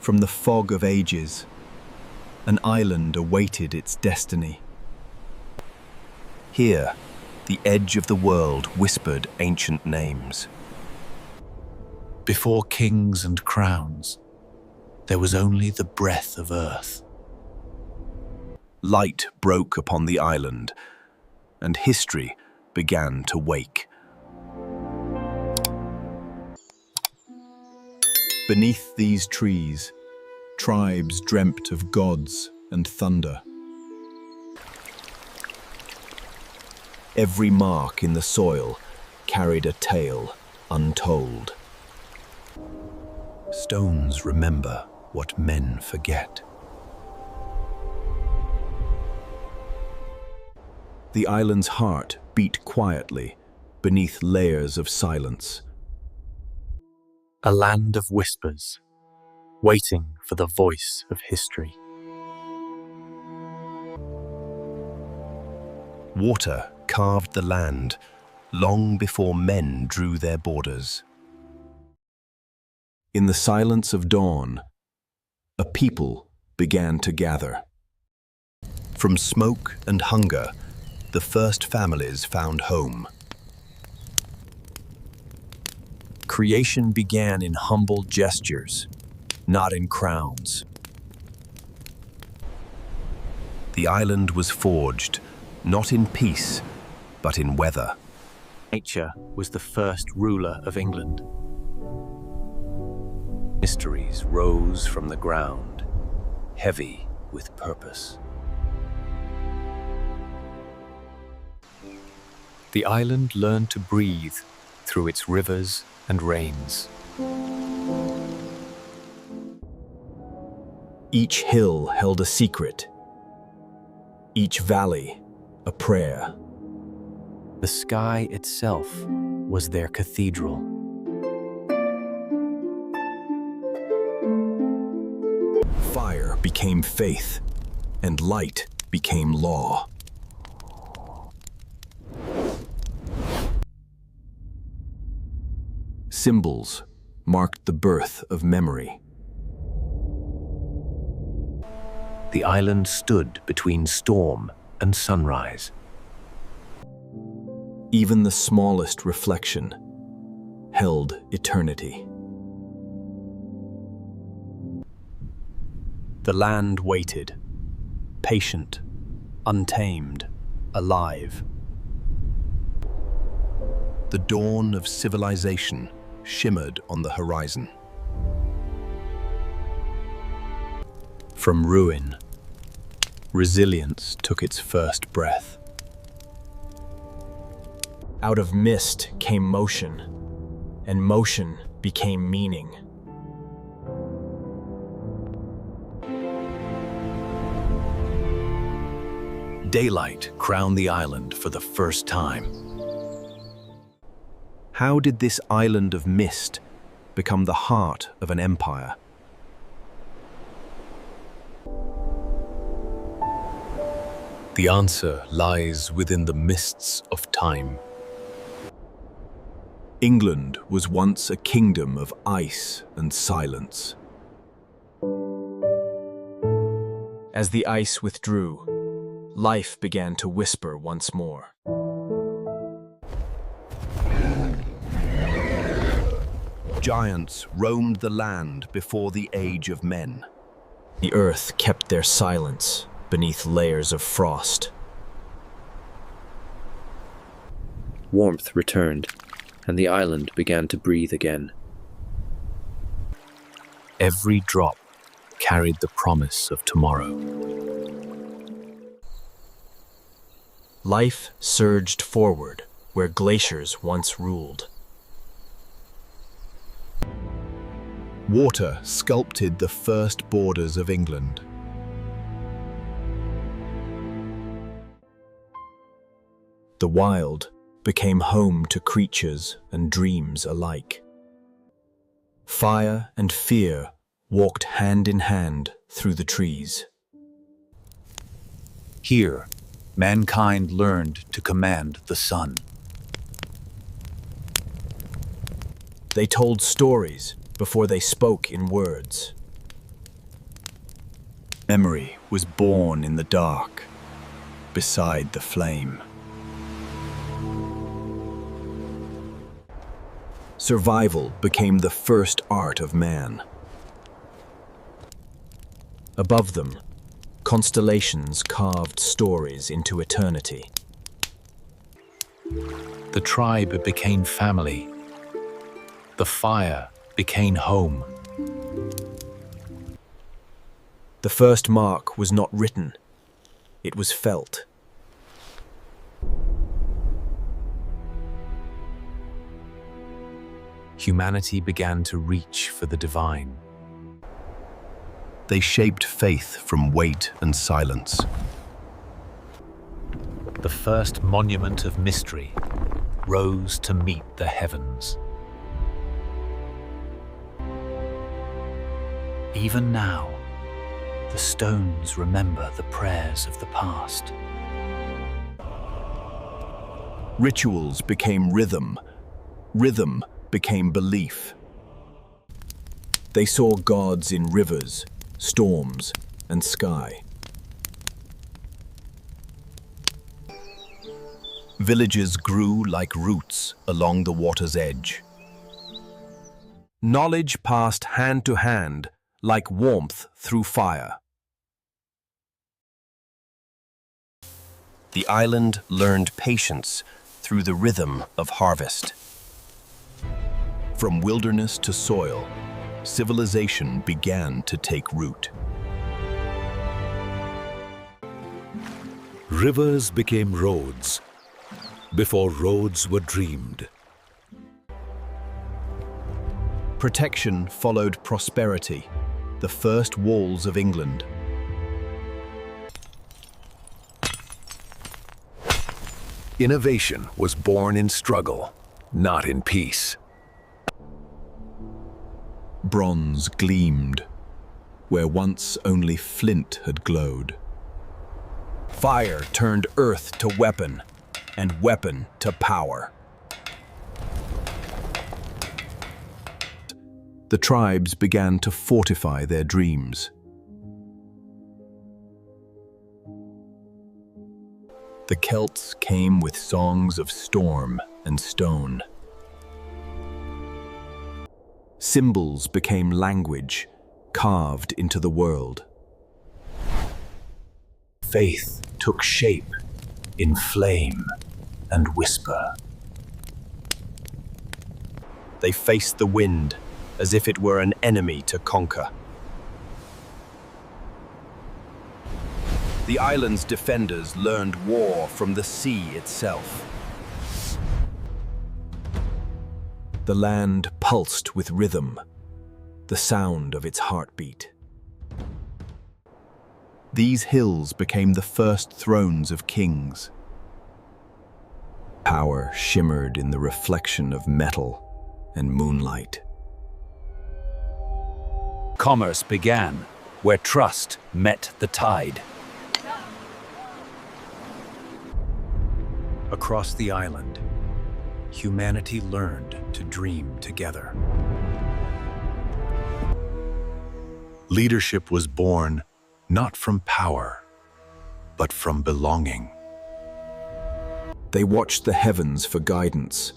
From the fog of ages, an island awaited its destiny. Here, the edge of the world whispered ancient names. Before kings and crowns, there was only the breath of earth. Light broke upon the island, and history began to wake. Beneath these trees, tribes dreamt of gods and thunder. Every mark in the soil carried a tale untold. Stones remember what men forget. The island's heart beat quietly beneath layers of silence. A land of whispers, waiting for the voice of history. Water carved the land long before men drew their borders. In the silence of dawn, a people began to gather. From smoke and hunger, the first families found home. Creation began in humble gestures, not in crowns. The island was forged, not in peace, but in weather. Nature was the first ruler of England. Mysteries rose from the ground, heavy with purpose. The island learned to breathe through its rivers and rains. Each hill held a secret, each valley a prayer. The sky itself was their cathedral. Fire became faith, and light became law. Symbols marked the birth of memory. The island stood between storm and sunrise. Even the smallest reflection held eternity. The land waited, patient, untamed, alive. The dawn of civilization shimmered on the horizon. From ruin, resilience took its first breath. Out of mist came motion, and motion became meaning. Daylight crowned the island for the first time. How did this island of mist become the heart of an empire? The answer lies within the mists of time. England was once a kingdom of ice and silence. As the ice withdrew, life began to whisper once more. Giants roamed the land before the age of men. The earth kept their silence beneath layers of frost. Warmth returned, and the island began to breathe again. Every drop carried the promise of tomorrow. Life surged forward where glaciers once ruled. Water sculpted the first borders of England. The wild became home to creatures and dreams alike. Fire and fear walked hand in hand through the trees. Here, mankind learned to command the sun. They told stories before they spoke in words. Memory was born in the dark, beside the flame. Survival became the first art of man. Above them, constellations carved stories into eternity. The tribe became family. The fire became home. The first mark was not written, it was felt. Humanity began to reach for the divine. They shaped faith from weight and silence. The first monument of mystery rose to meet the heavens. Even now, the stones remember the prayers of the past. Rituals became rhythm. Rhythm became belief. They saw gods in rivers, storms, and sky. Villages grew like roots along the water's edge. Knowledge passed hand to hand like warmth through fire. The island learned patience through the rhythm of harvest. From wilderness to soil, civilization began to take root. Rivers became roads before roads were dreamed. Protection followed prosperity, the first walls of England. Innovation was born in struggle, not in peace. Bronze gleamed, where once only flint had glowed. Fire turned earth to weapon, and weapon to power. The tribes began to fortify their dreams. The Celts came with songs of storm and stone. Symbols became language, carved into the world. Faith took shape in flame and whisper. They faced the wind as if it were an enemy to conquer. The island's defenders learned war from the sea itself. The land pulsed with rhythm, the sound of its heartbeat. These hills became the first thrones of kings. Power shimmered in the reflection of metal and moonlight. Commerce began where trust met the tide. Across the island, humanity learned to dream together. Leadership was born not from power, but from belonging. They watched the heavens for guidance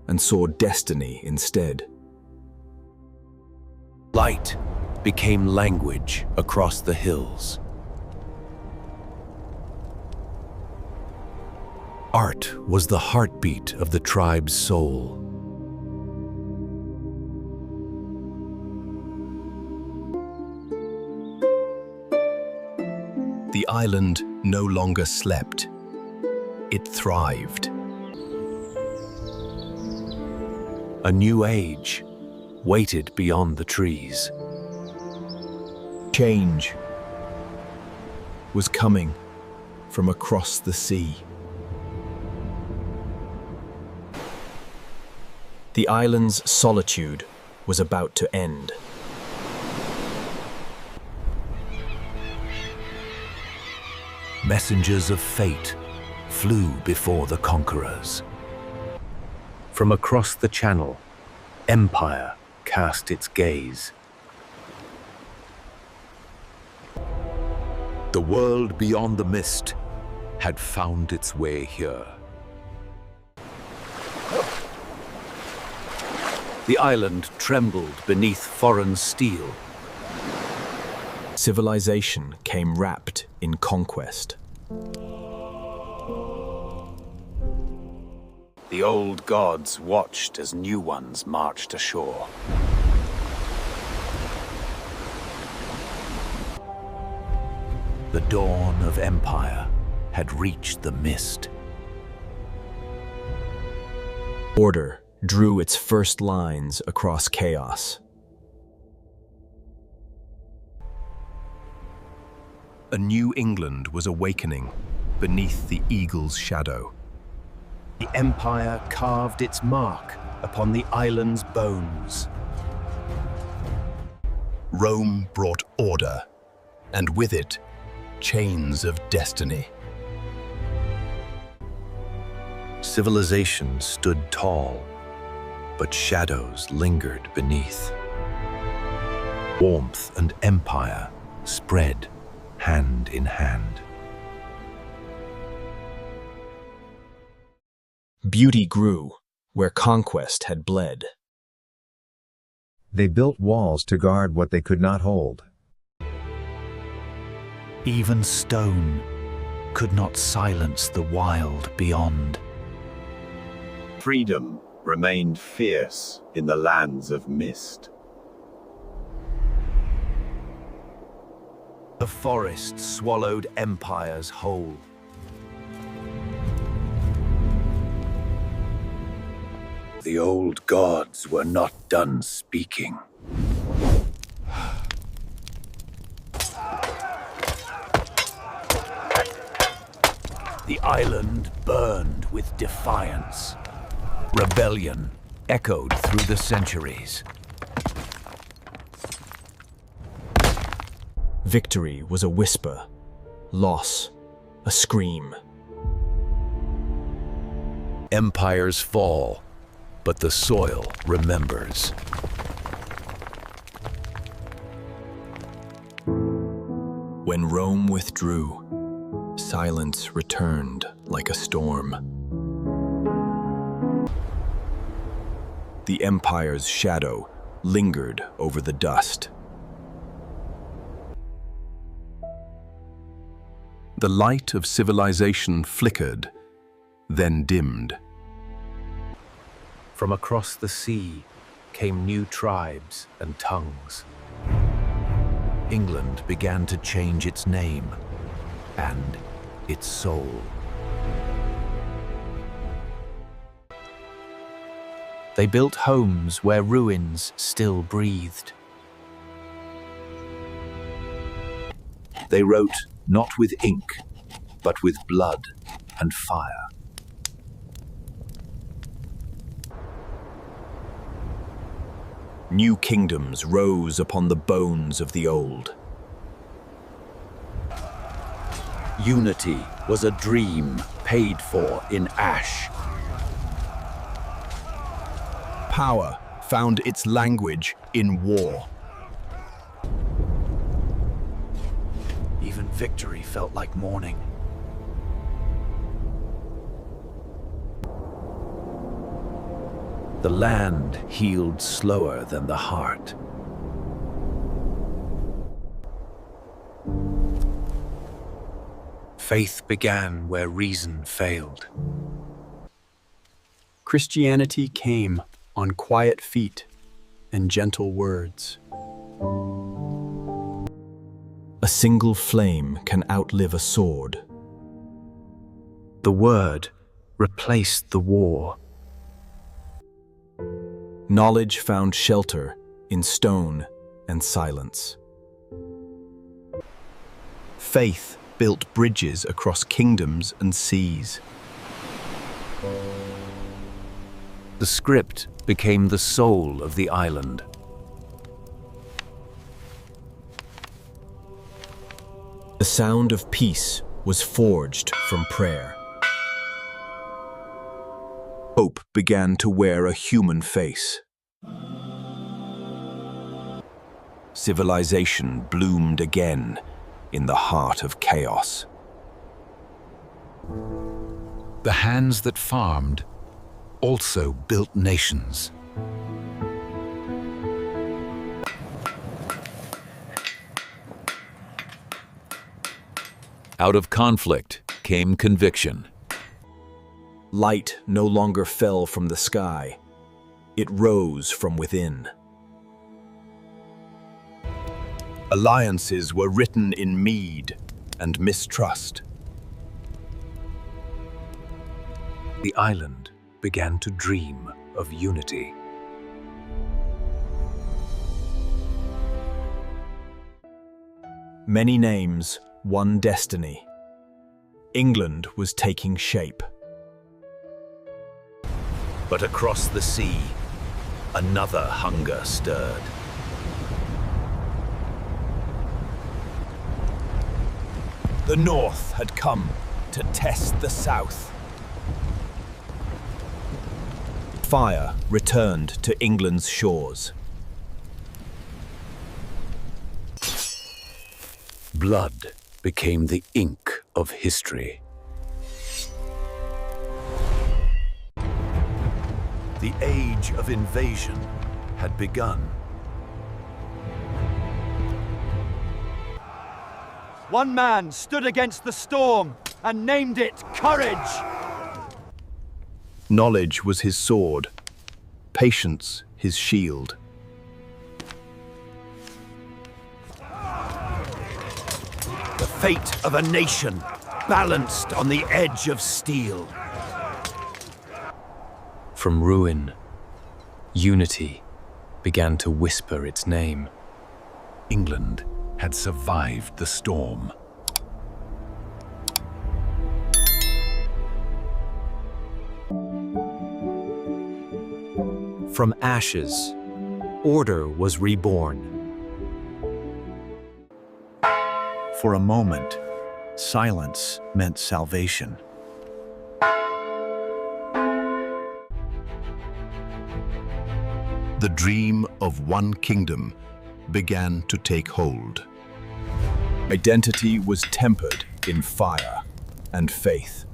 and saw destiny instead. Light became language across the hills. Art was the heartbeat of the tribe's soul. The island no longer slept. It thrived. A new age waited beyond the trees. Change was coming from across the sea. The island's solitude was about to end. Messengers of fate flew before the conquerors. From across the channel, empire cast its gaze. The world beyond the mist had found its way here. The island trembled beneath foreign steel. Civilization came wrapped in conquest. The old gods watched as new ones marched ashore. The dawn of empire had reached the mist. Order drew its first lines across chaos. A new England was awakening beneath the eagle's shadow. The empire carved its mark upon the island's bones. Rome brought order, and with it, chains of destiny. Civilization stood tall, but shadows lingered beneath. Warmth and empire spread hand in hand. Beauty grew where conquest had bled. They built walls to guard what they could not hold. Even stone could not silence the wild beyond. Freedom remained fierce in the lands of mist. The forest swallowed empires whole. The old gods were not done speaking. The island burned with defiance. Rebellion echoed through the centuries. Victory was a whisper, loss a scream. Empires fall, but the soil remembers. When Rome withdrew, silence returned like a storm. The empire's shadow lingered over the dust. The light of civilization flickered, then dimmed. From across the sea came new tribes and tongues. England began to change its name and its soul. They built homes where ruins still breathed. They wrote not with ink, but with blood and fire. New kingdoms rose upon the bones of the old. Unity was a dream paid for in ash. Power found its language in war. Even victory felt like mourning. The land healed slower than the heart. Faith began where reason failed. Christianity came on quiet feet and gentle words. A single flame can outlive a sword. The word replaced the war. Knowledge found shelter in stone and silence. Faith built bridges across kingdoms and seas. The script became the soul of the island. The sound of peace was forged from prayer. Hope began to wear a human face. Civilization bloomed again in the heart of chaos. The hands that farmed also built nations. Out of conflict came conviction. Light no longer fell from the sky. It rose from within. Alliances were written in mead and mistrust. The island began to dream of unity. Many names, one destiny. England was taking shape. But across the sea, another hunger stirred. The North had come to test the South. Fire returned to England's shores. Blood became the ink of history. The age of invasion had begun. One man stood against the storm and named it courage. Knowledge was his sword, patience his shield. The fate of a nation balanced on the edge of steel. From ruin, unity began to whisper its name. England had survived the storm. From ashes, order was reborn. For a moment, silence meant salvation. The dream of one kingdom began to take hold. Identity was tempered in fire and faith.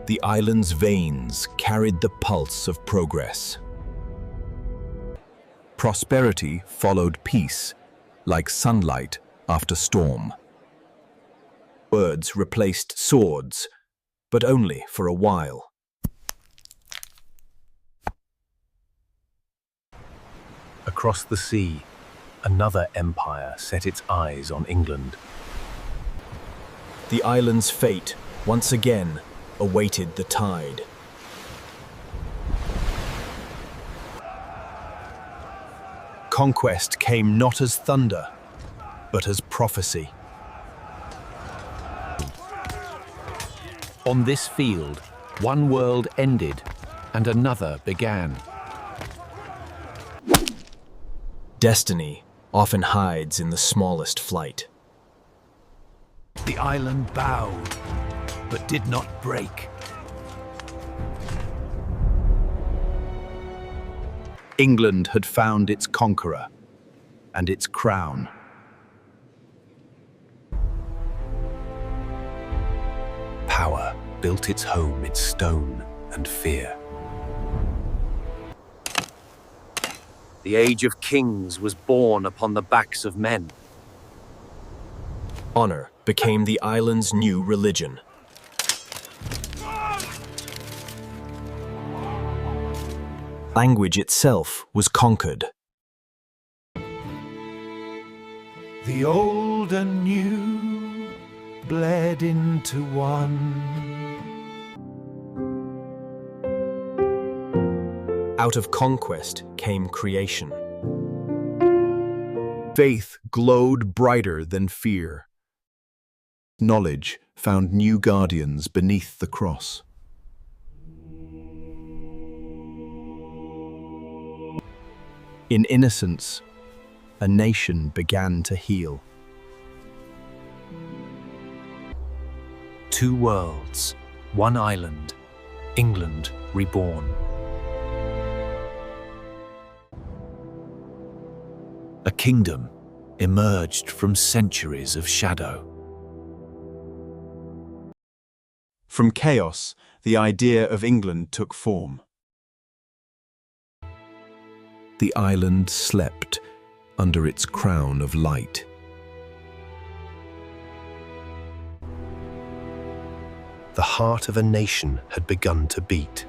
The island's veins carried the pulse of progress. Prosperity followed peace, like sunlight after storm. Words replaced swords, but only for a while. Across the sea, another empire set its eyes on England. The island's fate, once again, awaited the tide. Conquest came not as thunder, but as prophecy. On this field, one world ended and another began. Destiny often hides in the smallest flight. The island bowed, but did not break. England had found its conqueror and its crown. Power built its home in stone and fear. The age of kings was born upon the backs of men. Honor became the island's new religion. Language itself was conquered. The old and new bled into one. Out of conquest came creation. Faith glowed brighter than fear. Knowledge found new guardians beneath the cross. In innocence, a nation began to heal. Two worlds, one island, England reborn. A kingdom emerged from centuries of shadow. From chaos, the idea of England took form. The island slept under its crown of light. The heart of a nation had begun to beat.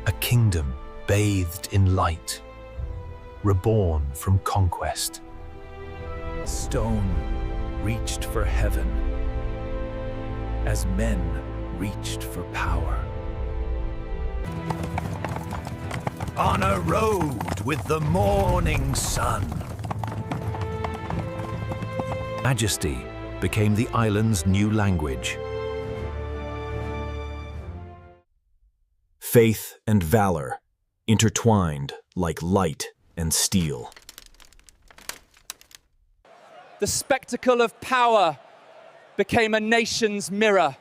A kingdom bathed in light, reborn from conquest. Stone reached for heaven as men reached for power. On a road with the morning sun. Majesty became the island's new language. Faith and valor intertwined like light and steel. The spectacle of power became a nation's mirror.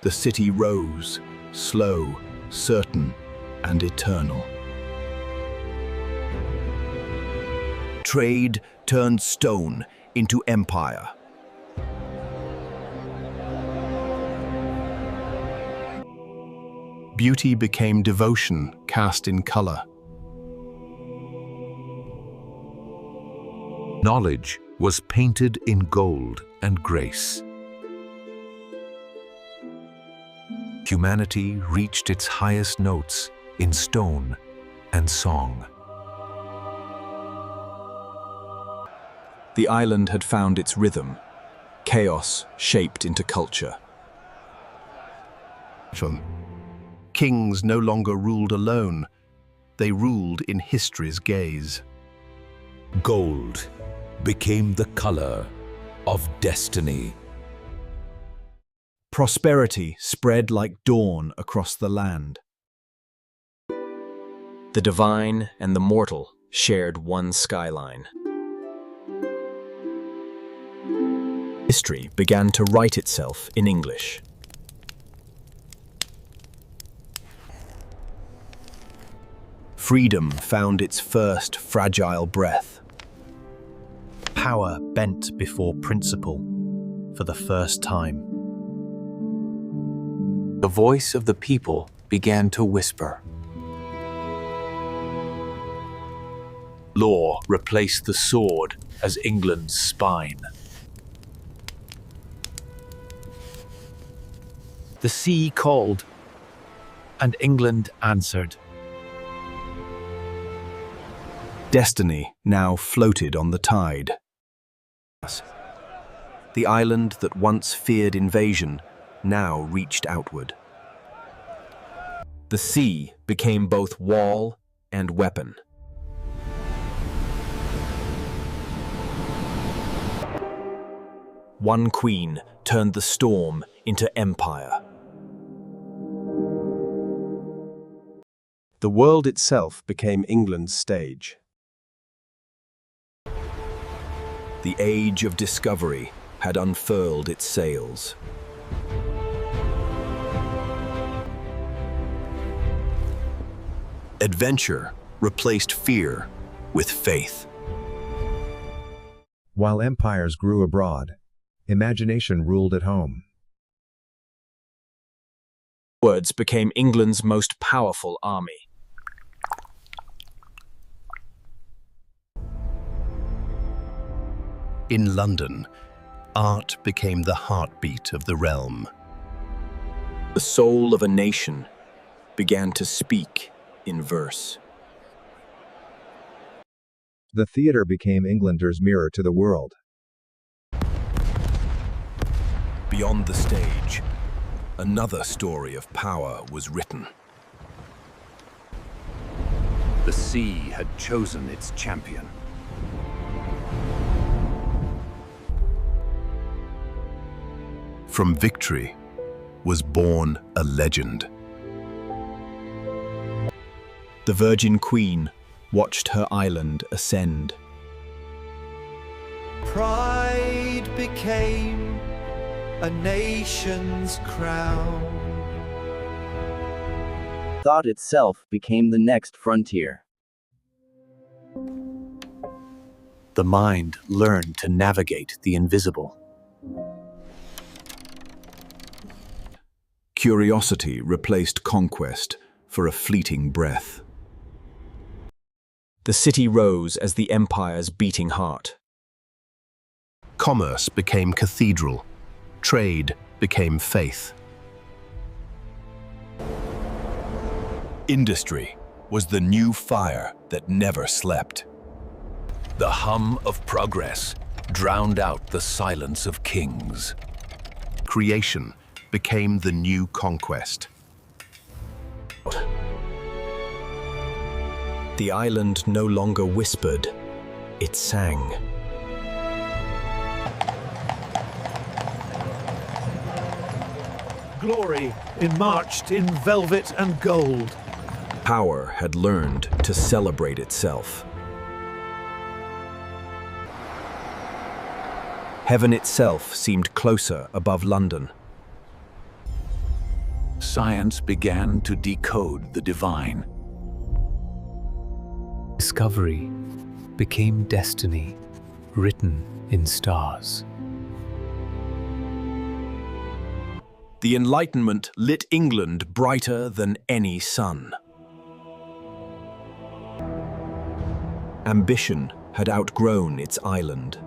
The city rose, slow, certain, and eternal. Trade turned stone into empire. Beauty became devotion cast in color. Knowledge was painted in gold and grace. Humanity reached its highest notes in stone and song. The island had found its rhythm, chaos shaped into culture. Kings no longer ruled alone, they ruled in history's gaze. Gold became the color of destiny. Prosperity spread like dawn across the land. The divine and the mortal shared one skyline. History began to write itself in English. Freedom found its first fragile breath. Power bent before principle for the first time. The voice of the people began to whisper. Law replaced the sword as England's spine. The sea called, and England answered. Destiny now floated on the tide. The island that once feared invasion now reached outward. The sea became both wall and weapon. One queen turned the storm into empire. The world itself became England's stage. The age of discovery had unfurled its sails. Adventure replaced fear with faith. While empires grew abroad, imagination ruled at home. Words became England's most powerful army. In London, art became the heartbeat of the realm. The soul of a nation began to speak in verse. The theater became Englander's mirror to the world. Beyond the stage, another story of power was written. The sea had chosen its champion. From victory was born a legend. The Virgin Queen watched her island ascend. Pride became a nation's crown. Thought itself became the next frontier. The mind learned to navigate the invisible. Curiosity replaced conquest for a fleeting breath. The city rose as the empire's beating heart. Commerce became cathedral. Trade became faith. Industry was the new fire that never slept. The hum of progress drowned out the silence of kings. Creation became the new conquest. The island no longer whispered, it sang. Glory marched in velvet and gold. Power had learned to celebrate itself. Heaven itself seemed closer above London. Science began to decode the divine. Discovery became destiny, written in stars. The Enlightenment lit England brighter than any sun. Ambition had outgrown its island.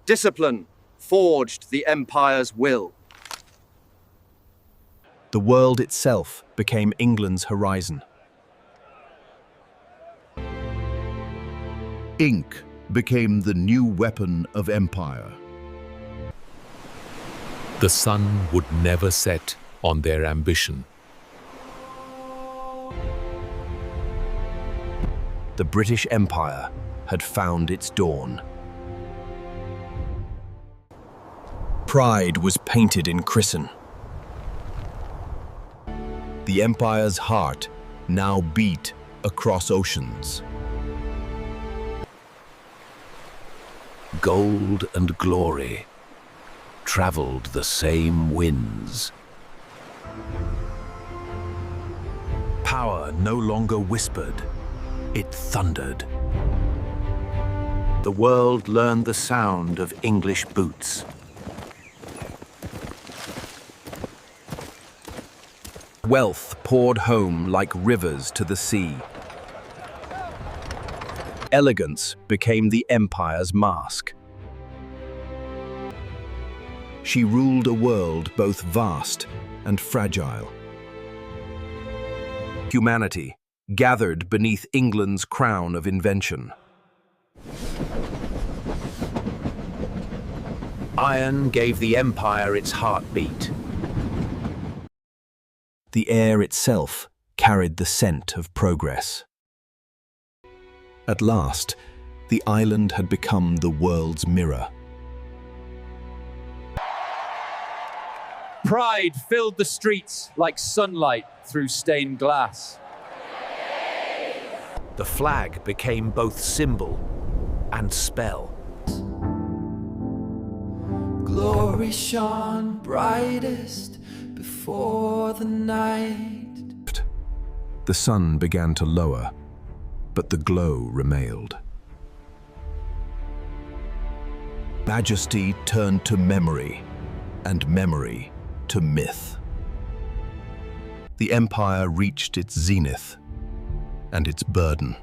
Discipline forged the empire's will. The world itself became England's horizon. Ink became the new weapon of empire. The sun would never set on their ambition. The British Empire had found its dawn. Pride was painted in crimson. The empire's heart now beat across oceans. Gold and glory traveled the same winds. Power no longer whispered, it thundered. The world learned the sound of English boots. Wealth poured home like rivers to the sea. Elegance became the empire's mask. She ruled a world both vast and fragile. Humanity gathered beneath England's crown of invention. Iron gave the empire its heartbeat. The air itself carried the scent of progress. At last, the island had become the world's mirror. Pride filled the streets like sunlight through stained glass. The flag became both symbol and spell. Glory shone brightest before the night. The sun began to lower, but the glow remained. Majesty turned to memory, and memory to myth. The empire reached its zenith and its burden.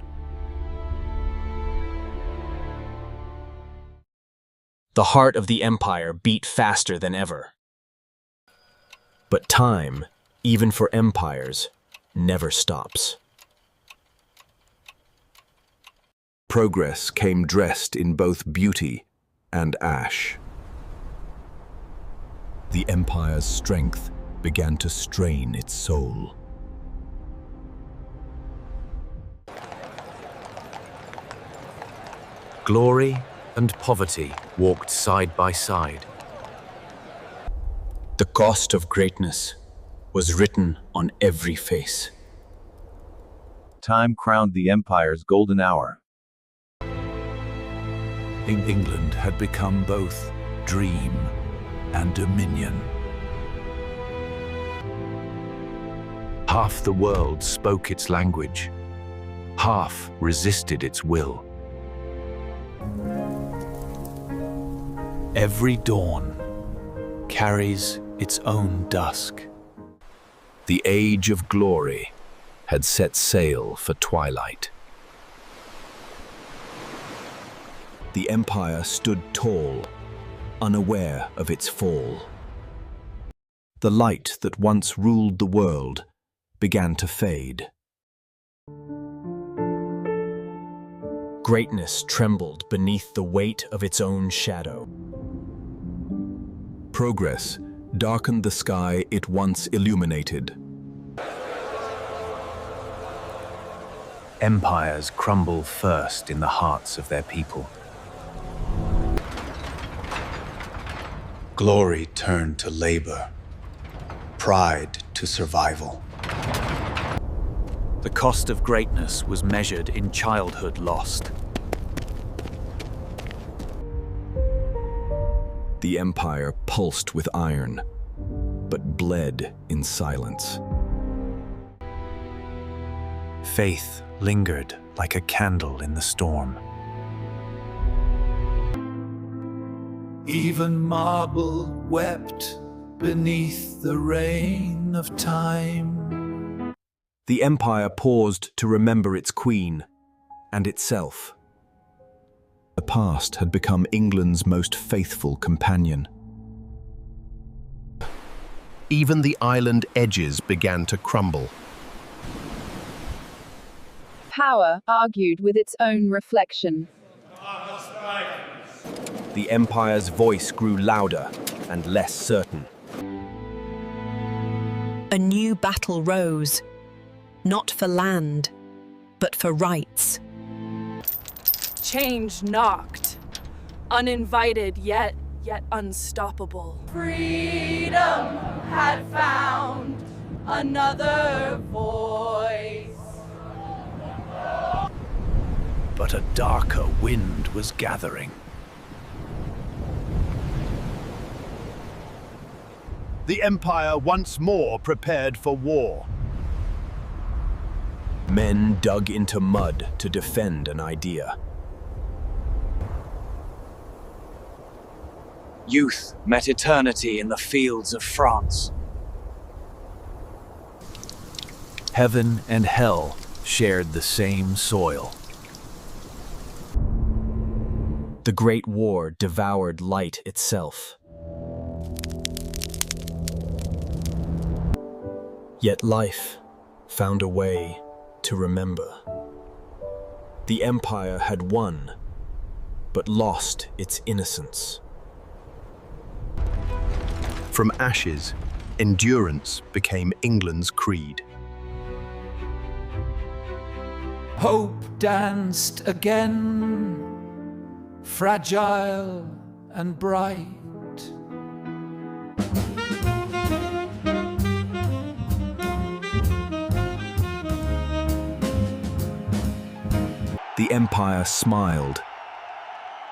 The heart of the empire beat faster than ever. But time, even for empires, never stops. Progress came dressed in both beauty and ash. The empire's strength began to strain its soul. Glory and poverty walked side by side. The cost of greatness was written on every face. Time crowned the empire's golden hour. England had become both dream and dominion. Half the world spoke its language. Half resisted its will. Every dawn carries its own dusk. The age of glory had set sail for twilight. The empire stood tall, unaware of its fall. The light that once ruled the world began to fade. Greatness trembled beneath the weight of its own shadow. Progress darkened the sky it once illuminated. Empires crumble first in the hearts of their people. Glory turned to labor, pride to survival. The cost of greatness was measured in childhood lost. The empire pulsed with iron, but bled in silence. Faith lingered like a candle in the storm. Even marble wept beneath the rain of time. The empire paused to remember its queen and itself. The past had become England's most faithful companion. Even the island edges began to crumble. Power argued with its own reflection. The empire's voice grew louder and less certain. A new battle rose, not for land, but for rights. Change knocked, uninvited yet unstoppable. Freedom had found another voice. But a darker wind was gathering. The empire once more prepared for war. Men dug into mud to defend an idea. Youth met eternity in the fields of France. Heaven and hell shared the same soil. The Great War devoured light itself. Yet life found a way to remember. The empire had won, but lost its innocence. From ashes, endurance became England's creed. Hope danced again, fragile and bright. The empire smiled,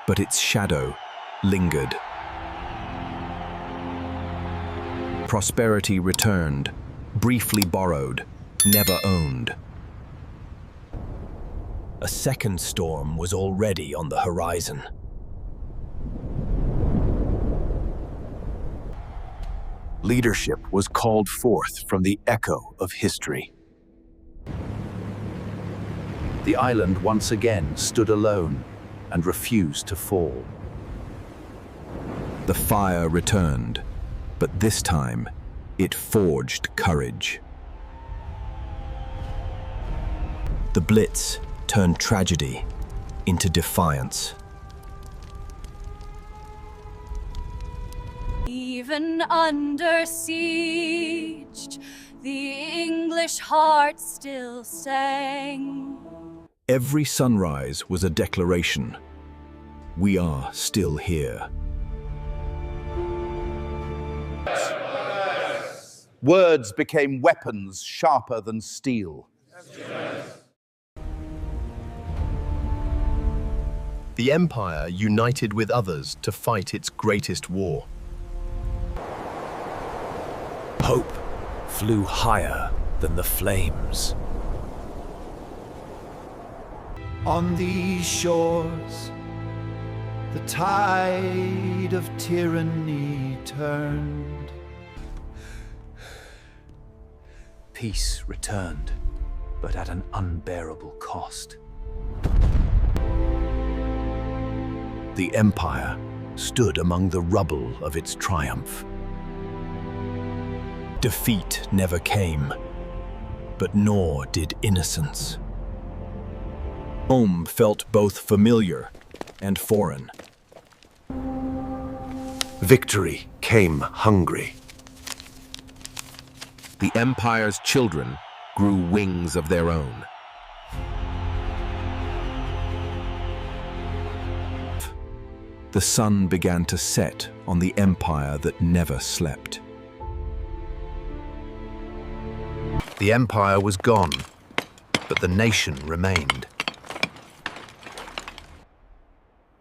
but its shadow lingered. Prosperity returned, briefly borrowed, never owned. A second storm was already on the horizon. Leadership was called forth from the echo of history. The island once again stood alone and refused to fall. The fire returned, but this time it forged courage. The Blitz turned tragedy into defiance. Even under siege, the English heart still sang. Every sunrise was a declaration. We are still here. Words became weapons sharper than steel. The empire united with others to fight its greatest war. Hope flew higher than the flames. On these shores, the tide of tyranny turned. Peace returned, but at an unbearable cost. The empire stood among the rubble of its triumph. Defeat never came, but nor did innocence. Home felt both familiar and foreign. Victory came hungry. The empire's children grew wings of their own. The sun began to set on the empire that never slept. The empire was gone, but the nation remained.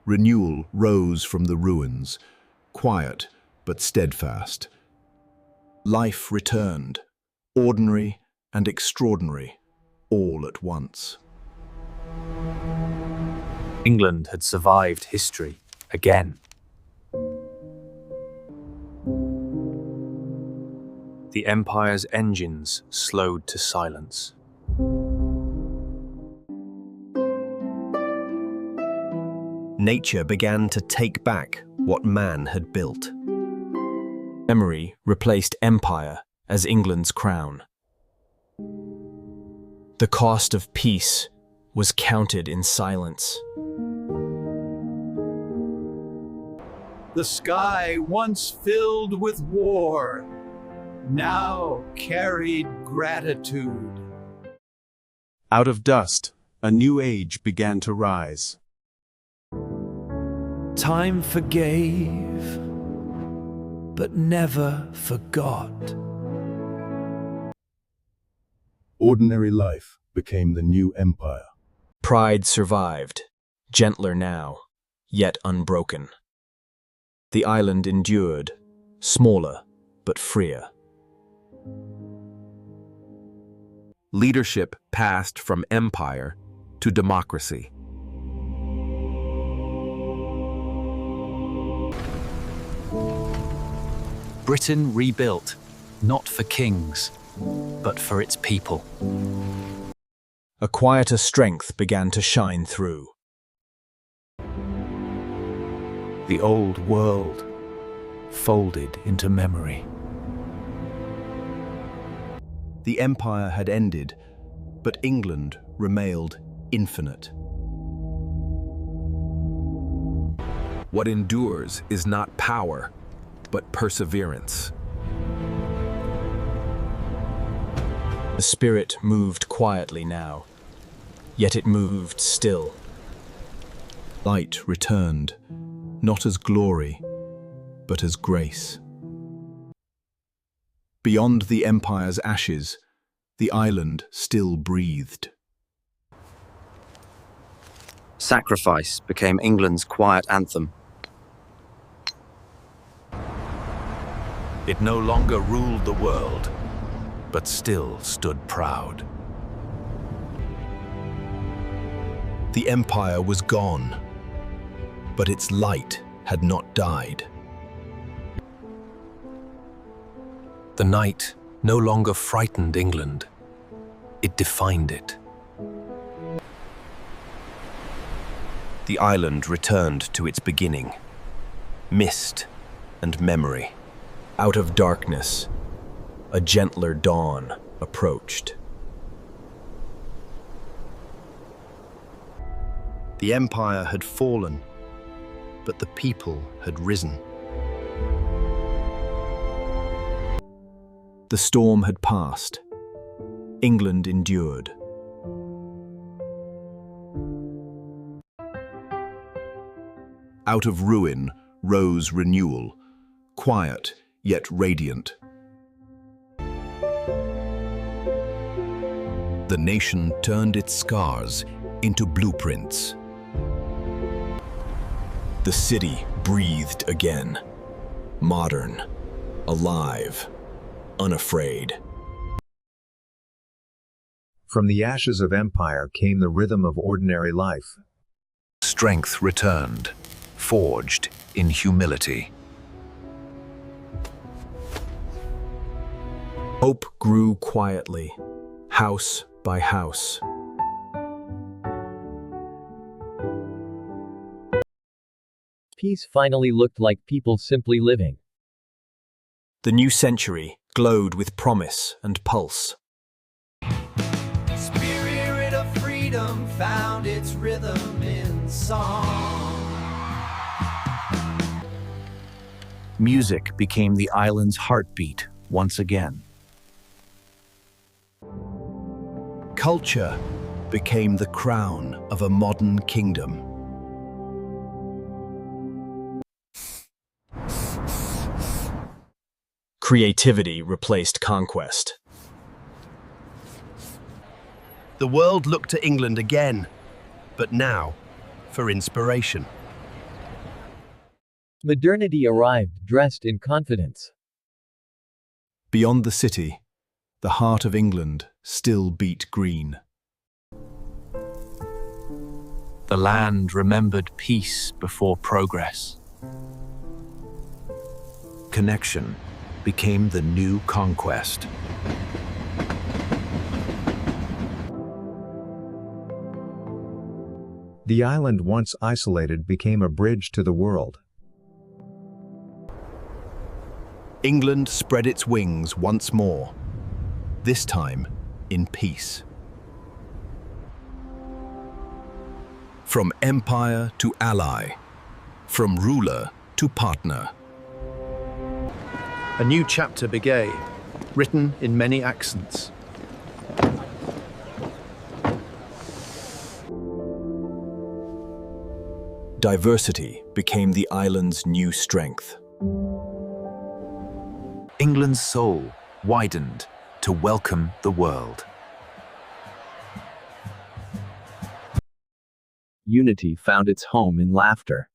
Renewal rose from the ruins, quiet but steadfast. Life returned, ordinary and extraordinary, all at once. England had survived history again. The empire's engines slowed to silence. Nature began to take back what man had built. Memory replaced empire as England's crown. The cost of peace was counted in silence. The sky once filled with war, now carried gratitude. Out of dust, a new age began to rise. Time forgave, but never forgot. Ordinary life became the new empire. Pride survived, gentler now, yet unbroken. The island endured, smaller but freer. Leadership passed from empire to democracy. Britain rebuilt, not for kings, but for its people. A quieter strength began to shine through. The old world folded into memory. The empire had ended, but England remained infinite. What endures is not power, but perseverance. The spirit moved quietly now, yet it moved still. Light returned, not as glory, but as grace. Beyond the empire's ashes, the island still breathed. Sacrifice became England's quiet anthem. It no longer ruled the world, but still stood proud. The empire was gone, but its light had not died. The night no longer frightened England. It defined it. The island returned to its beginning, mist and memory. Out of darkness, a gentler dawn approached. The empire had fallen, but the people had risen. The storm had passed. England endured. Out of ruin rose renewal, quiet yet radiant. The nation turned its scars into blueprints. The city breathed again, modern, alive, unafraid. From the ashes of empire came the rhythm of ordinary life. Strength returned, forged in humility. Hope grew quietly, house by house. Peace finally looked like people simply living. The new century glowed with promise and pulse. Spirit of freedom found its rhythm in song. Music became the island's heartbeat once again. Culture became the crown of a modern kingdom. Creativity replaced conquest. The world looked to England again, but now for inspiration. Modernity arrived dressed in confidence. Beyond the city, the heart of England still beat green. The land remembered peace before progress. Connection became the new conquest. The island once isolated became a bridge to the world. England spread its wings once more, this time in peace. From empire to ally, from ruler to partner. A new chapter began, written in many accents. Diversity became the island's new strength. England's soul widened to welcome the world. Unity found its home in laughter.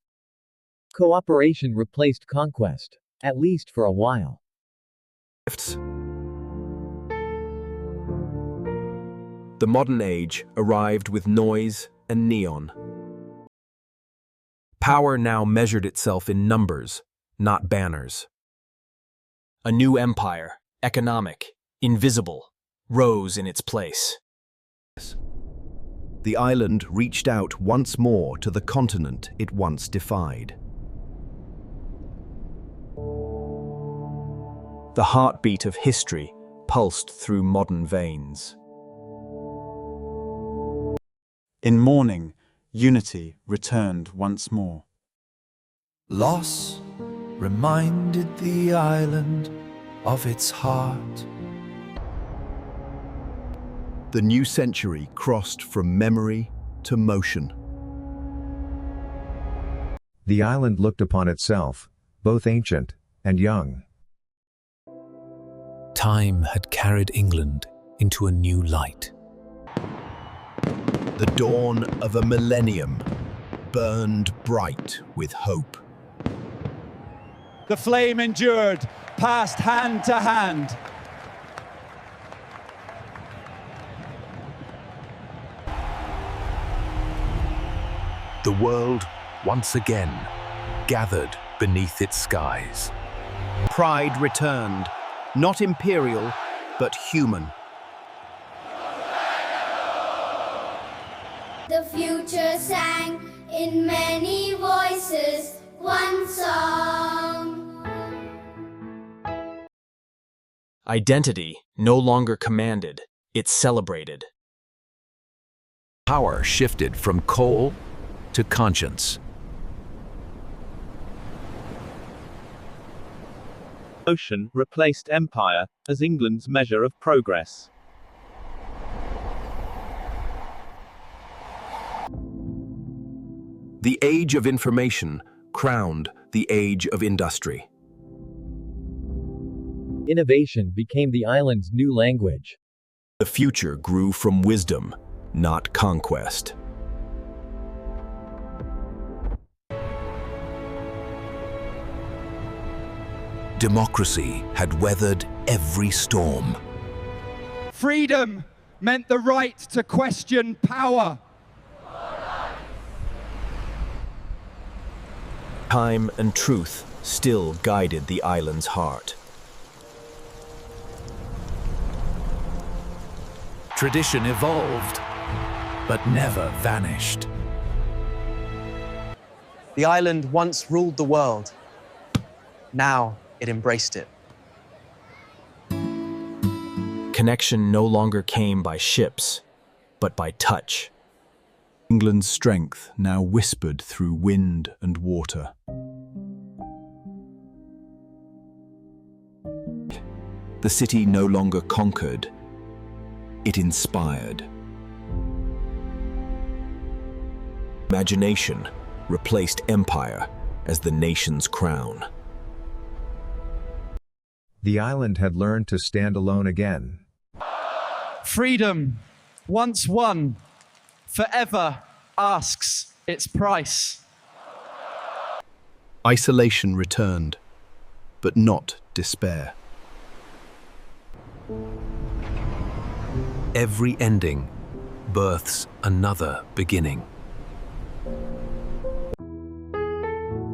Cooperation replaced conquest, at least for a while. The modern age arrived with noise and neon. Power now measured itself in numbers, not banners. A new empire, economic, invisible, rose in its place. The island reached out once more to the continent it once defied. The heartbeat of history pulsed through modern veins. In mourning, unity returned once more. Loss reminded the island of its heart. The new century crossed from memory to motion. The island looked upon itself, both ancient and young. Time had carried England into a new light. The dawn of a millennium burned bright with hope. The flame endured, passed hand to hand. The world once again gathered beneath its skies. Pride returned, not imperial, but human. The future sang in many voices, one song. Identity no longer commanded, it celebrated. Power shifted from coal to conscience. Ocean replaced empire as England's measure of progress. The age of information crowned the age of industry. Innovation became the island's new language. The future grew from wisdom, not conquest. Democracy had weathered every storm. Freedom meant the right to question power. Time and truth still guided the island's heart. Tradition evolved, but never vanished. The island once ruled the world. Now it embraced it. Connection no longer came by ships, but by touch. England's strength now whispered through wind and water. The city no longer conquered, it inspired. Imagination replaced empire as the nation's crown. The island had learned to stand alone again. Freedom, once won, forever asks its price. Isolation returned, but not despair. Every ending births another beginning.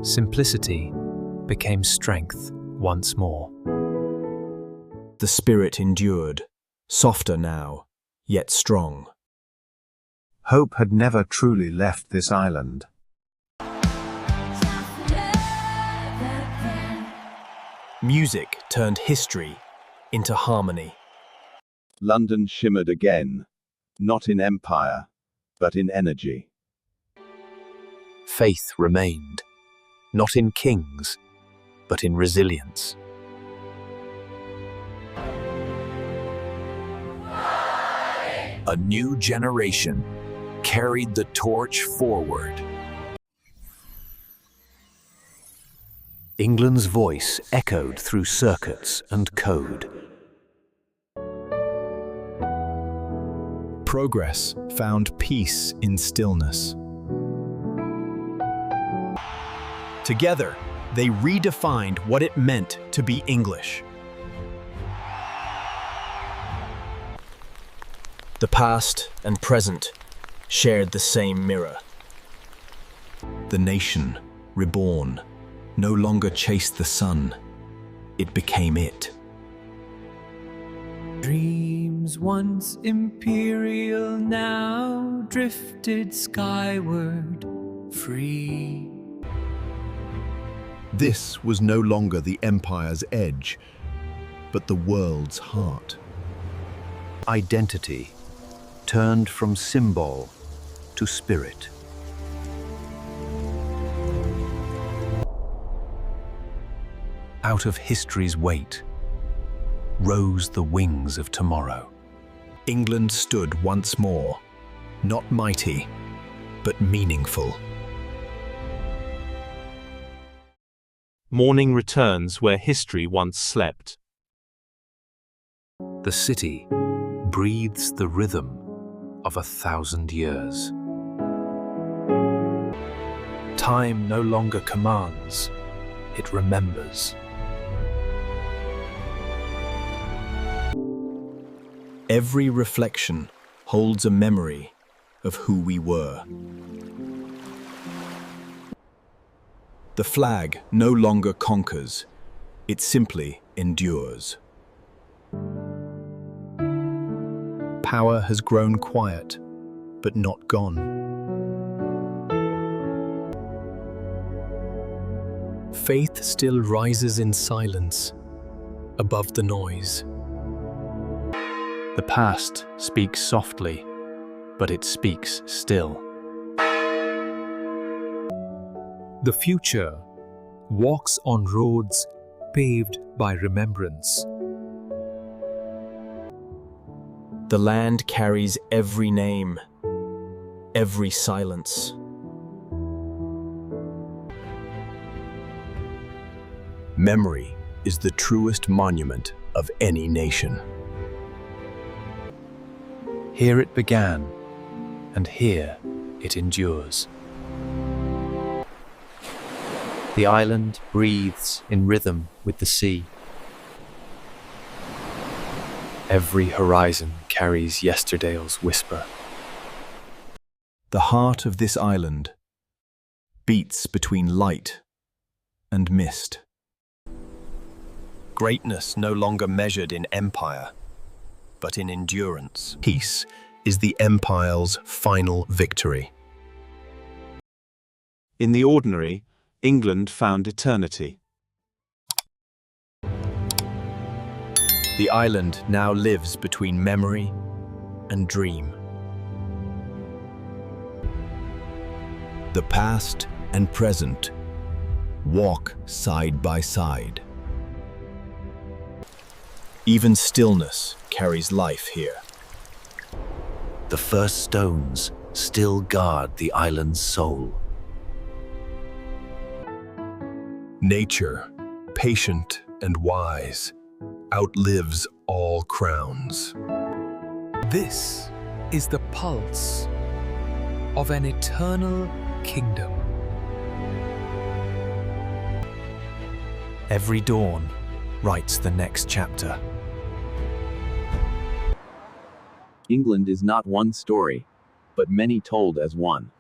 Simplicity became strength once more. The spirit endured, softer now, yet strong. Hope had never truly left this island. Music turned history into harmony. London shimmered again, not in empire, but in energy. Faith remained, not in kings, but in resilience. A new generation carried the torch forward. England's voice echoed through circuits and code. Progress found peace in stillness. Together, they redefined what it meant to be English. The past and present shared the same mirror. The nation, reborn, no longer chased the sun. It became it. Dreams once imperial now drifted skyward, free. This was no longer the empire's edge, but the world's heart. Identity turned from symbol to spirit. Out of history's weight rose the wings of tomorrow. England stood once more, not mighty, but meaningful. Morning returns where history once slept. The city breathes the rhythm of 1,000 years. Time no longer commands, it remembers. Every reflection holds a memory of who we were. The flag no longer conquers, it simply endures. Power has grown quiet, but not gone. Faith still rises in silence, above the noise. The past speaks softly, but it speaks still. The future walks on roads paved by remembrance. The land carries every name, every silence. Memory is the truest monument of any nation. Here it began, and here it endures. The island breathes in rhythm with the sea. Every horizon carries yesterday's whisper. The heart of this island beats between light and mist. Greatness no longer measured in empire, but in endurance. Peace is the empire's final victory. In the ordinary, England found eternity. The island now lives between memory and dream. The past and present walk side by side. Even stillness carries life here. The first stones still guard the island's soul. Nature, patient and wise, outlives all crowns. This is the pulse of an eternal kingdom. Every dawn writes the next chapter. England is not one story, but many told as one.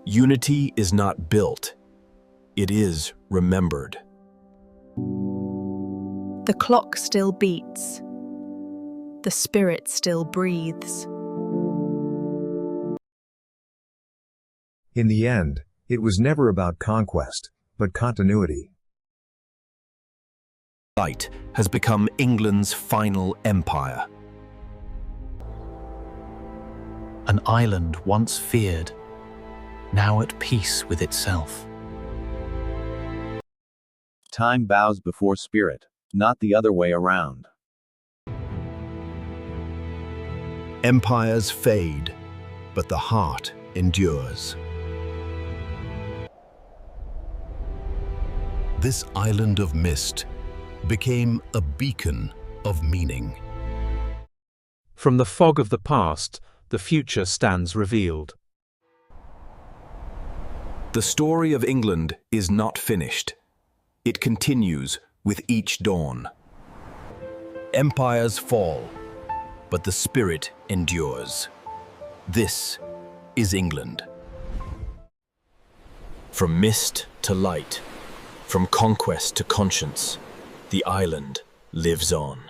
Unity is not built, it is remembered. The clock still beats. The spirit still breathes. In the end, it was never about conquest, but continuity. Light has become England's final empire. An island once feared, now at peace with itself. Time bows before spirit, not the other way around. Empires fade, but the heart endures. This island of mist became a beacon of meaning. From the fog of the past, the future stands revealed. The story of England is not finished. It continues with each dawn. Empires fall, but the spirit endures. This is England. From mist to light, from conquest to conscience, the island lives on.